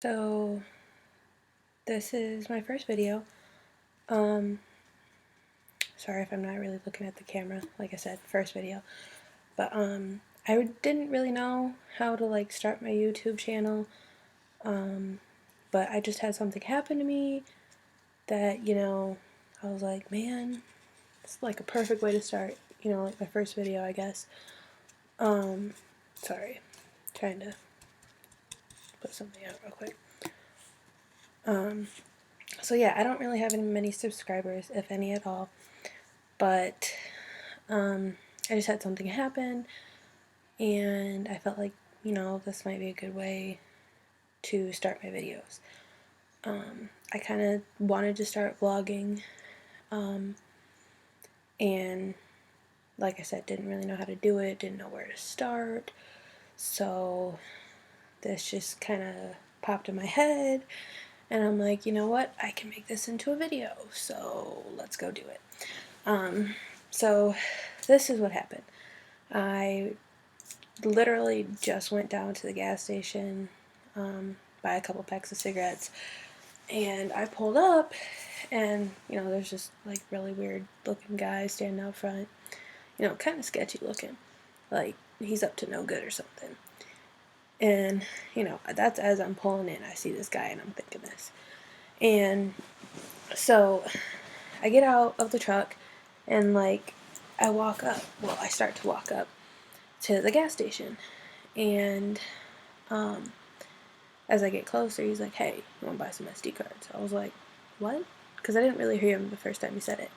So this is my first video. Um, Sorry if I'm not really looking at the camera. Like I said, first video. But I didn't really know how to like start my YouTube channel. But I just had something happen to me that, I was like, man, it's like a perfect way to start, like my first video, I guess. Um, Sorry, trying to put something out real quick. So yeah, I don't really have many subscribers, if any at all. But I just had something happen, and I felt like, this might be a good way to start my videos. I kind of wanted to start vlogging, and like I said, didn't really know how to do it, didn't know where to start. So this just kind of popped in my head, and I'm like, you know what, I can make this into a video, so let's go do it. So this is what happened. I literally just went down to the gas station, buy a couple packs of cigarettes, and I pulled up, and there's just like really weird looking guy standing out front, kind of sketchy looking, like he's up to no good or something. And that's as I'm pulling in, I see this guy, and I'm thinking this. And so I get out of the truck, and like I start to walk up to the gas station, and as I get closer, he's like, hey, you want to buy some SD cards? I was like, what? Because I didn't really hear him the first time he said it.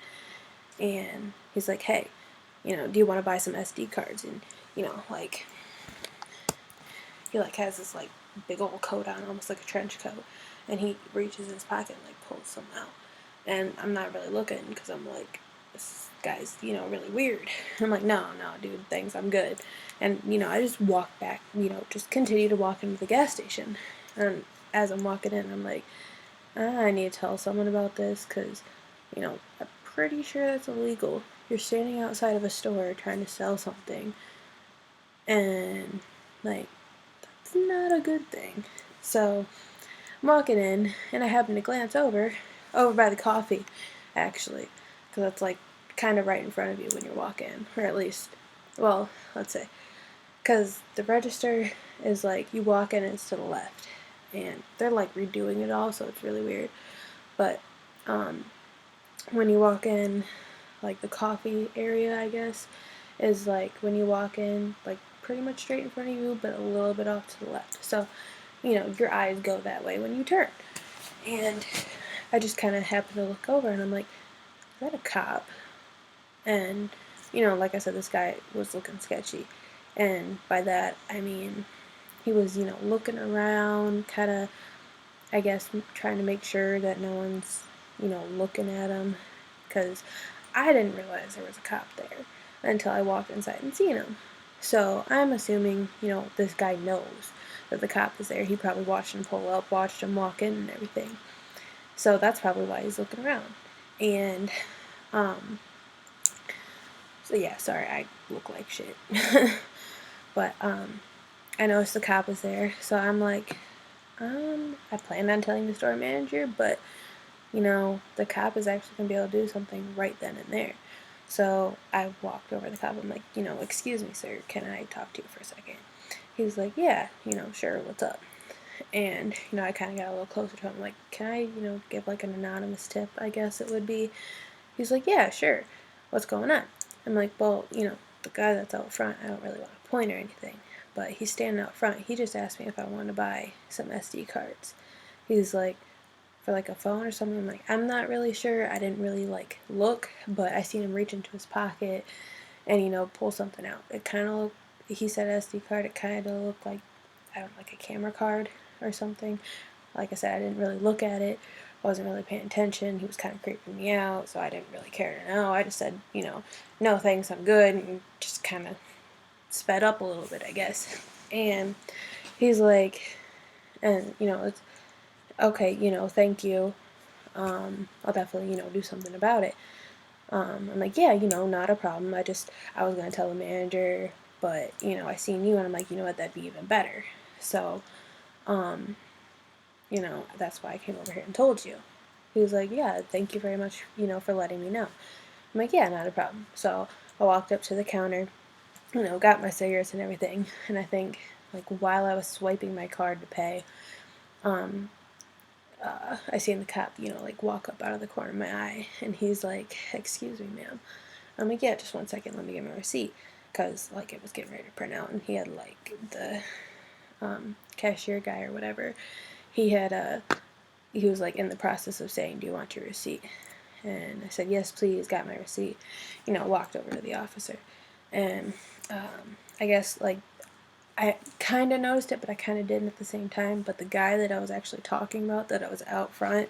And he's like, hey, do you want to buy some SD cards? And, like, he, like, has this, like, big old coat on, almost like a trench coat. And he reaches in his pocket and, like, pulls some out. And I'm not really looking because I'm like, this guy's, really weird. I'm like, no, dude, thanks, I'm good. And, I just walk back, just continue to walk into the gas station. And as I'm walking in, I'm like, I need to tell someone about this because, I'm pretty sure that's illegal. You're standing outside of a store trying to sell something, and, like, that's not a good thing. So, I'm walking in, and I happen to glance over by the coffee, actually, because that's, like, kind of right in front of you when you're walking, or at least, well, let's say, because the register is, like, you walk in and it's to the left, and they're, like, redoing it all, so it's really weird. But when you walk in, like, the coffee area, I guess, is, like, when you walk in, like, pretty much straight in front of you, but a little bit off to the left. So, your eyes go that way when you turn. And I just kind of happened to look over, and I'm like, is that a cop? And, like I said, this guy was looking sketchy. And by that, I mean, he was, looking around, kind of, I guess, trying to make sure that no one's, looking at him. Because I didn't realize there was a cop there until I walked inside and seen him. So I'm assuming, this guy knows that the cop is there. He probably watched him pull up, watched him walk in and everything. So that's probably why he's looking around. And, so yeah, sorry, I look like shit. But, I noticed the cop is there, so I'm like, I planned on telling the store manager, but, the cop is actually going to be able to do something right then and there. So I walked over to the cop. I'm like, excuse me, sir, can I talk to you for a second? He's like, yeah, sure, what's up? And, I kind of got a little closer to him, like, can I, give, like, an anonymous tip, I guess it would be. He's like, yeah, sure, what's going on? I'm like, well, the guy that's out front, I don't really want to point or anything, but he's standing out front. He just asked me if I wanted to buy some SD cards. He's like, for like a phone or something. I'm like, I'm not really sure. I didn't really like look, but I seen him reach into his pocket and pull something out. It kind of looked, he said SD card, it kind of looked like, I don't know, like a camera card or something. Like I said, I didn't really look at it. I wasn't really paying attention. He was kind of creeping me out, so I didn't really care to know. I just said, no thanks, I'm good, and just kind of sped up a little bit, I guess. And he's like, and it's okay, thank you. I'll definitely, do something about it. I'm like, yeah, not a problem. I was gonna tell the manager, but I seen you, and I'm like, you know what, that'd be even better. So, that's why I came over here and told you. He was like, yeah, thank you very much, for letting me know. I'm like, yeah, not a problem. So I walked up to the counter, got my cigarettes and everything, and I think, like, while I was swiping my card to pay, I seen the cop, like, walk up out of the corner of my eye, and he's like, excuse me, ma'am. I'm like, yeah, just 1 second, let me get my receipt, because, like, it was getting ready to print out, and he had, like, the cashier guy or whatever, he was, like, in the process of saying, do you want your receipt? And I said, yes, please, got my receipt, walked over to the officer, and I guess, like, I kind of noticed it, but I kind of didn't at the same time. But the guy that I was actually talking about, that I was out front,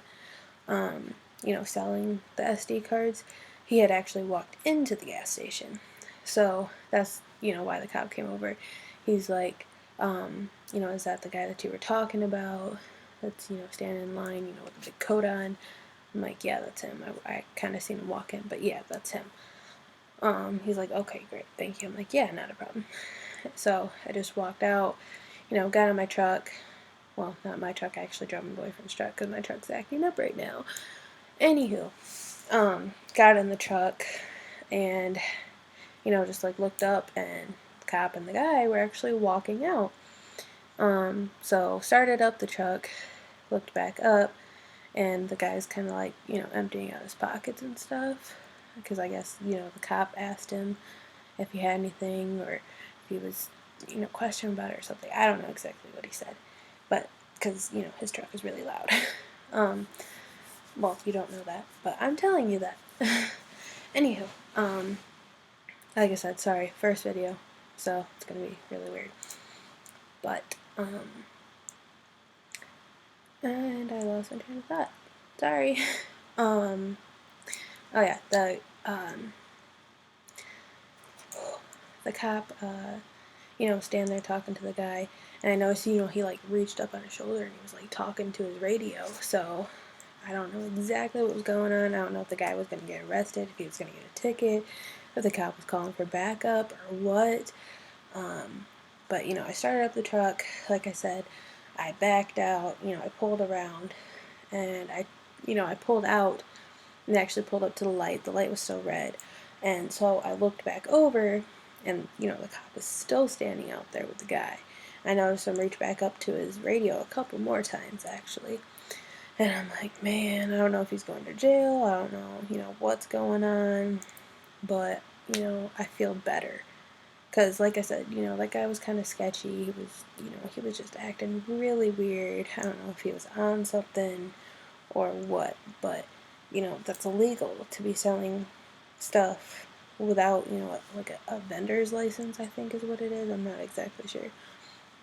selling the SD cards, he had actually walked into the gas station. So that's, why the cop came over. He's like, is that the guy that you were talking about? That's, standing in line, with the big coat on. I'm like, yeah, that's him. I kind of seen him walk in, but yeah, that's him. He's like, okay, great, thank you. I'm like, yeah, not a problem. So I just walked out, got in my truck. Well, not my truck, I actually drove my boyfriend's truck because my truck's acting up right now. Anywho, got in the truck and, just like looked up, and the cop and the guy were actually walking out. So started up the truck, looked back up, and the guy's kind of like, emptying out his pockets and stuff. Because I guess, the cop asked him if he had anything, or if he was, questioning about it or something. I don't know exactly what he said. But, because, his truck is really loud. Well, you don't know that, but I'm telling you that. Anywho, like I said, sorry, first video, so it's gonna be really weird. But, and I lost my train of thought. Sorry. Oh yeah, the cop, stand there talking to the guy, and I noticed, he, like, reached up on his shoulder, and he was, like, talking to his radio, so I don't know exactly what was going on. I don't know if the guy was going to get arrested, if he was going to get a ticket, if the cop was calling for backup, or what, but, I started up the truck, like I said, I backed out, I pulled around, and I pulled out, and actually pulled up to the light was still red, and so I looked back over, and, the cop was still standing out there with the guy. I noticed him reach back up to his radio a couple more times, actually. And I'm like, man, I don't know if he's going to jail. I don't know, what's going on. But, I feel better. Because, like I said, that guy was kind of sketchy. He was just acting really weird. I don't know if he was on something or what. But, that's illegal to be selling stuff without, like a vendor's license, I think is what it is. I'm not exactly sure.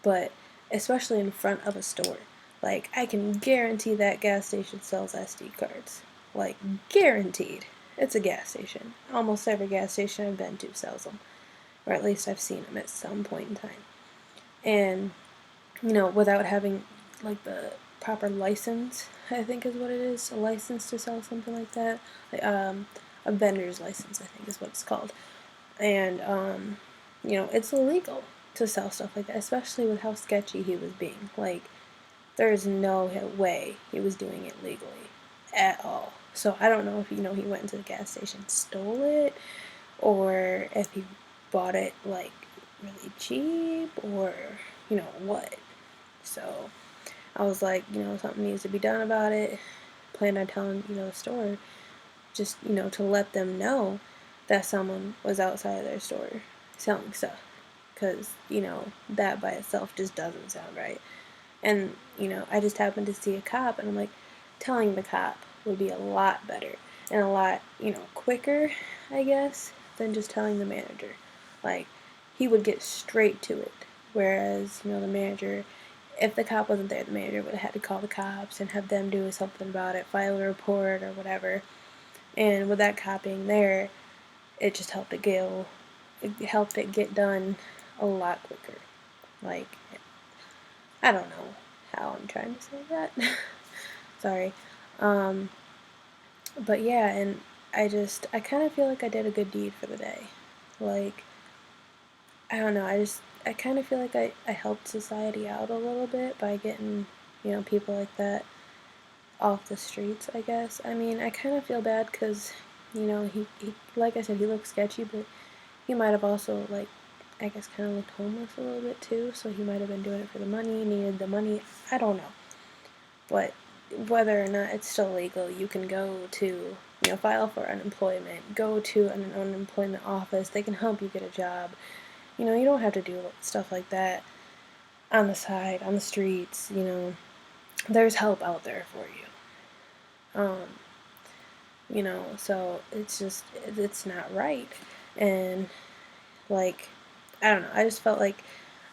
But especially in front of a store. Like, I can guarantee that gas station sells SD cards. Like, guaranteed. It's a gas station. Almost every gas station I've been to sells them. Or at least I've seen them at some point in time. And, without having, like, the proper license, I think is what it is. A license to sell something like that. Like, a vendor's license, I think is what it's called. And, it's illegal to sell stuff like that, especially with how sketchy he was being. Like, there's no way he was doing it legally at all. So I don't know if, he went into the gas station, stole it, or if he bought it, like, really cheap, or, what. So I was like, something needs to be done about it. Planned on telling, the store, just, to let them know that someone was outside of their store selling stuff. Because, that by itself just doesn't sound right. And, I just happened to see a cop, and I'm like, telling the cop would be a lot better and a lot, quicker, I guess, than just telling the manager. Like, he would get straight to it. Whereas, the manager, if the cop wasn't there, the manager would have had to call the cops and have them do something about it, file a report or whatever. And with that cop being there, it just helped it get done a lot quicker. Like, I don't know how I'm trying to say that. Sorry. But yeah, and I kind of feel like I did a good deed for the day. Like, I don't know, I kind of feel like I helped society out a little bit by getting, people like that off the streets, I guess. I mean, I kind of feel bad because, he, like I said, he looked sketchy, but he might have also, like, I guess kind of looked homeless a little bit too, so he might have been doing it for the money, needed the money, I don't know. But whether or not it's still legal, you can go to, file for unemployment, go to an unemployment office, they can help you get a job. You don't have to do stuff like that on the side, on the streets, there's help out there for you. So it's not right. And, like, I don't know, I just felt like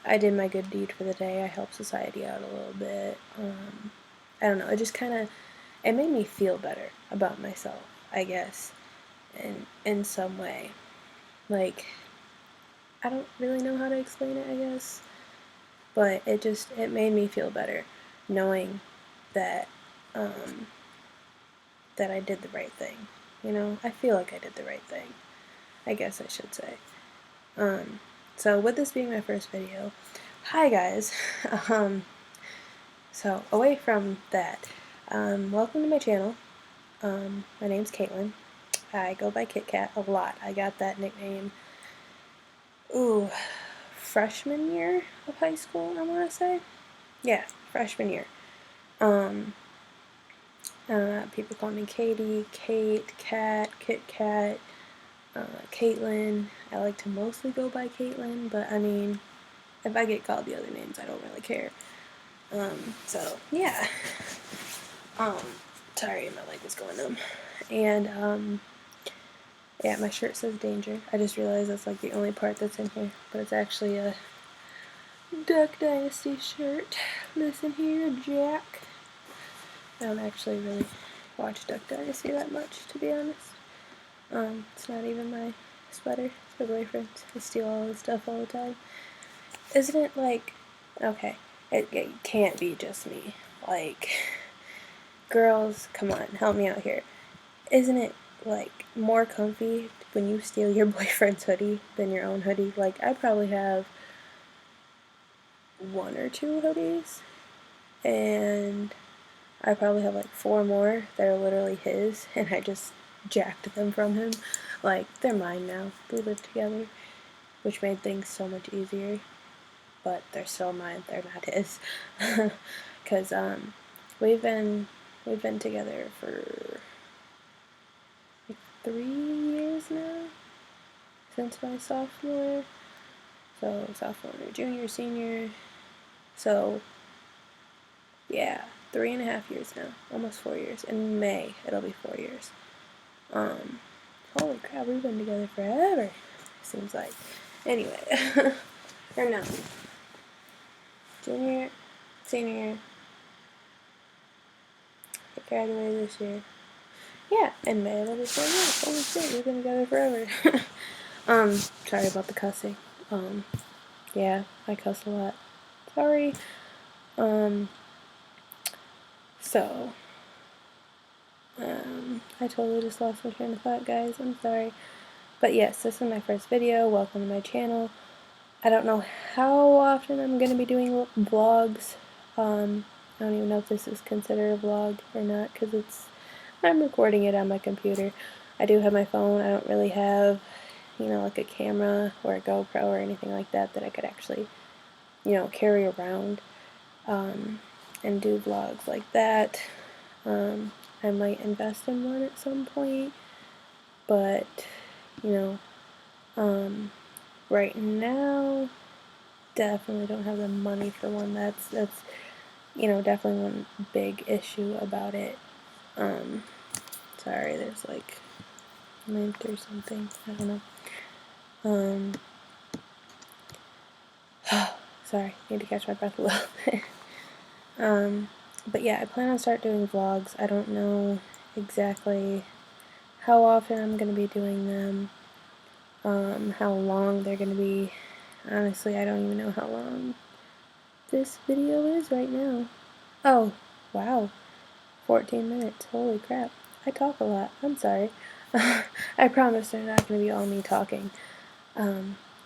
I did my good deed for the day. I helped society out a little bit. I don't know, it just it made me feel better about myself, I guess, in some way. Like, I don't really know how to explain it, I guess, but it made me feel better knowing that, that I did the right thing. I feel like I did the right thing, I guess I should say. So with this being my first video, hi guys. So away from that, welcome to my channel. My name's Caitlin. I go by Kit Kat a lot. I got that nickname, freshman year of high school, I want to say. Yeah, freshman year. People call me Katie, Kate, Kat, Kit Kat, Caitlin. I like to mostly go by Caitlin, but I mean, if I get called the other names, I don't really care. So yeah. Sorry, my leg was going numb. And yeah, my shirt says danger. I just realized that's like the only part that's in here, but it's actually a Duck Dynasty shirt. Listen here, Jack. I don't actually really watch Duck Dynasty that much, to be honest. It's not even my sweater. It's my boyfriend's. I steal all his stuff all the time. Isn't it like, okay, it can't be just me. Like, girls, come on, help me out here. Isn't it, like, more comfy when you steal your boyfriend's hoodie than your own hoodie? Like, I probably have 1 or 2 hoodies, and I probably have like 4 more that are literally his, and I just jacked them from him. Like, they're mine now. We live together, which made things so much easier, but they're still mine. They're not his. Because we've been together for like 3 years now, since my sophomore. So sophomore, junior, senior. So yeah, 3.5 years now, almost 4 years. In May, it'll be 4 years. Holy crap, we've been together forever, seems like. Anyway, or no, junior, senior, I graduated this year. Yeah, in May it'll be 4 years. Holy shit, we've been together forever. Sorry about the cussing. Yeah, I cuss a lot. Sorry. So, I totally just lost my train of thought, guys. I'm sorry. But yes, this is my first video. Welcome to my channel. I don't know how often I'm going to be doing vlogs. I don't even know if this is considered a vlog or not, because I'm recording it on my computer. I do have my phone. I don't really have, like a camera or a GoPro or anything like that I could actually, carry around, and do vlogs like that. I might invest in one at some point, but, right now, definitely don't have the money for one. That's definitely one big issue about it. Sorry, there's like lint or something, I don't know. Sorry, need to catch my breath a little bit. But yeah, I plan on start doing vlogs. I don't know exactly how often I'm going to be doing them, how long they're going to be. Honestly, I don't even know how long this video is right now. Oh, wow, 14 minutes, holy crap. I talk a lot, I'm sorry. I promise they're not going to be all me talking.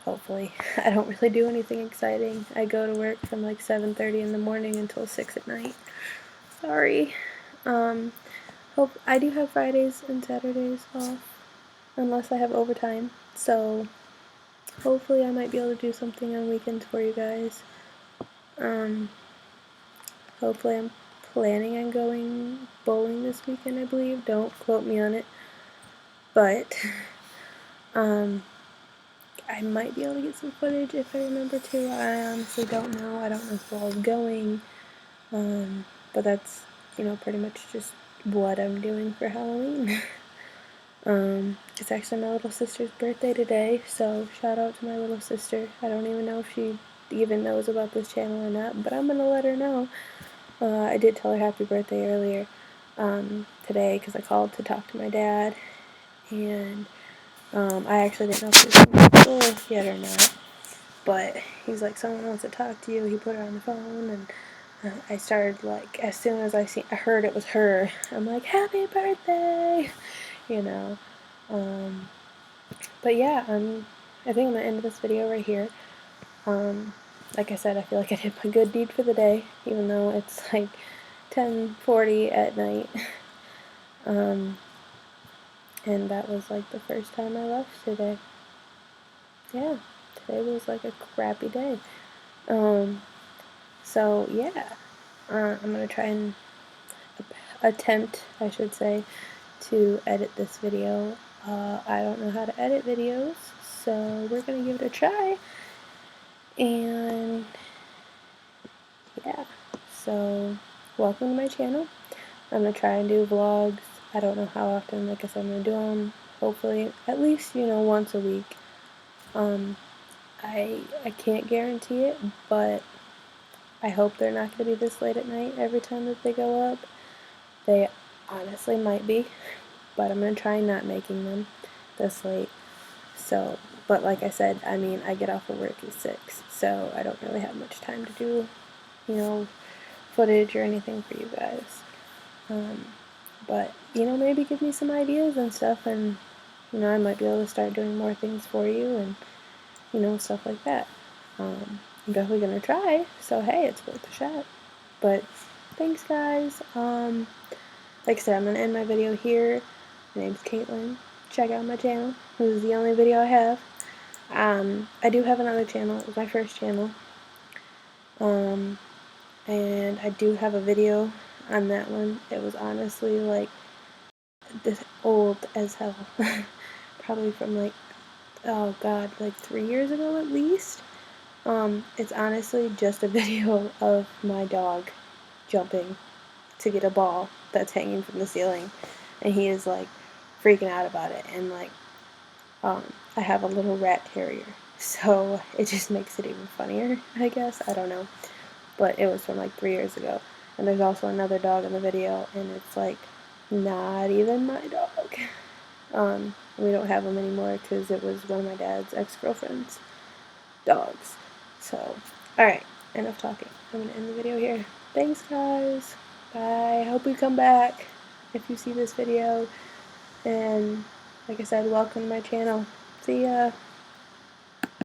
Hopefully. I don't really do anything exciting. I go to work from like 7:30 in the morning until 6 at night. Sorry. Hope I do have Fridays and Saturdays off, unless I have overtime. So hopefully I might be able to do something on weekends for you guys. Hopefully I'm planning on going bowling this weekend, I believe. Don't quote me on it. But I might be able to get some footage if I remember to. I honestly don't know. I don't know if ball's going. But that's, pretty much just what I'm doing for Halloween. It's actually my little sister's birthday today, so shout out to my little sister. I don't even know if she even knows about this channel or not, but I'm gonna let her know. I did tell her happy birthday earlier today because I called to talk to my dad, and I actually didn't know if she was going to school yet or not, but he's like, someone wants to talk to you. He put her on the phone, and I started, like, as soon as I heard it was her, I'm like, happy birthday, But yeah, I think I'm going to end this video right here. Like I said, I feel like I did my good deed for the day, even though it's like 10:40 at night. And that was like the first time I left today. Yeah, today was like a crappy day. So yeah, I'm going to try and attempt, I should say, to edit this video. I don't know how to edit videos, so we're going to give it a try. And yeah, so welcome to my channel. I'm going to try and do vlogs. I don't know how often, like I said, I'm going to do them, hopefully, at least, once a week. I can't guarantee it, but I hope they're not going to be this late at night every time that they go up. They honestly might be, but I'm going to try not making them this late. So, but like I said, I get off of work at 6, so I don't really have much time to do, footage or anything for you guys. But, maybe give me some ideas and stuff, and, I might be able to start doing more things for you, and, stuff like that. I'm definitely gonna try, so hey, it's worth a shot. But, thanks guys. Like I said, I'm gonna end my video here. My name's Caitlin. Check out my channel. This is the only video I have. I do have another channel. It was my first channel. And I do have a video on that one. It was honestly like this old as hell. Probably from like, oh god, like 3 years ago at least. It's honestly just a video of my dog jumping to get a ball that's hanging from the ceiling, and he is like freaking out about it, and like I have a little rat terrier, so it just makes it even funnier, I guess. I don't know, but it was from like 3 years ago. And there's also another dog in the video, and it's like not even my dog. We don't have him anymore because it was one of my dad's ex-girlfriend's dogs. So, alright, enough talking. I'm gonna end the video here. Thanks guys. Bye. Hope you come back if you see this video. And like I said, welcome to my channel. See ya.